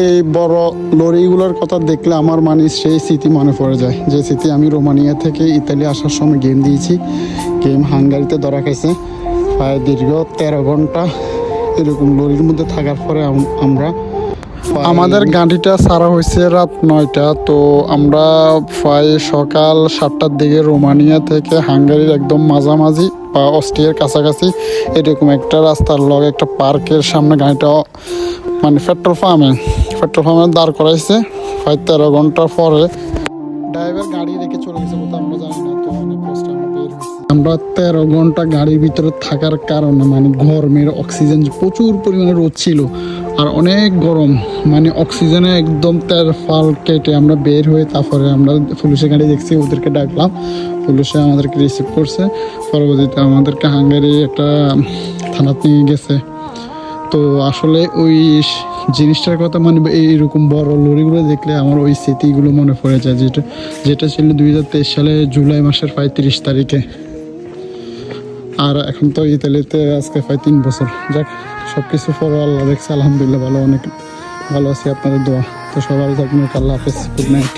এই বড় লরিগুলোর কথা দেখলে আমার মানে সেই স্মৃতি মনে পড়ে যায়, যে স্মৃতি আমি রোমানিয়া থেকে ইতালি আসার সময় গেম দিয়েছি। গেম হাঙ্গারিতে ধরা খাইছে, প্রায় দীর্ঘ 13 ঘন্টা এরকম লরির মধ্যে থাকার পরে আমরা আমাদের গাড়িটা ছাড়া হয়েছে রাত 9টা। তো আমরা প্রায় সকাল 7টার দিকে রোমানিয়া থেকে হাঙ্গারির একদম মাঝামাঝি বা অস্ট্রিয়ার কাছাকাছি এরকম একটা রাস্তার লগে একটা পার্কের সামনে গাড়িটা মানে পেট্রোল পাম্পে দাঁড় করাইছে। প্রায় 13 ঘন্টা পরে ড্রাইভার গাড়ি রেখে চলে গেছে কোথাও আমরা জানি না। তো অনেক কষ্টে আমরা বের হয়েছি। আমরা 13 ঘন্টা গাড়ির ভিতরে থাকার কারণে মানে গরমের অক্সিজেন প্রচুর পরিমাণে রোদ ছিল আর অনেক গরম, মানে অক্সিজেনে একদম তেল ফাল কেটে আমরা বের হয়ে তারপরে আমরা পুলিশের গাড়ি দেখছি, ওদেরকে ডাকলাম, পুলিশে আমাদেরকে রিসিভ করছে। পরবর্তীতে আমাদেরকে হাঙ্গারি একটা থানাতে নিয়ে গেছে। তো আসলে ওই জিনিসটার কথা মানে এইরকম বড় লরিগুলো দেখলে আমার ওই স্মৃতিগুলো মনে পড়ে যায়, যেটা ছিল 2023 সালে জুলাই মাসের 30 তারিখে। আর এখন তো ইতালিতে আজকে প্রায় 3 বছর। যাক, সব কিছু পরে আল্লাহ দেখছে, আলহামদুলিল্লাহ ভালো, অনেক ভালো আছি আপনাদের দোয়া। তো সবাই থাকবেন, আল্লাহ হাফেজ, গুড নাইট।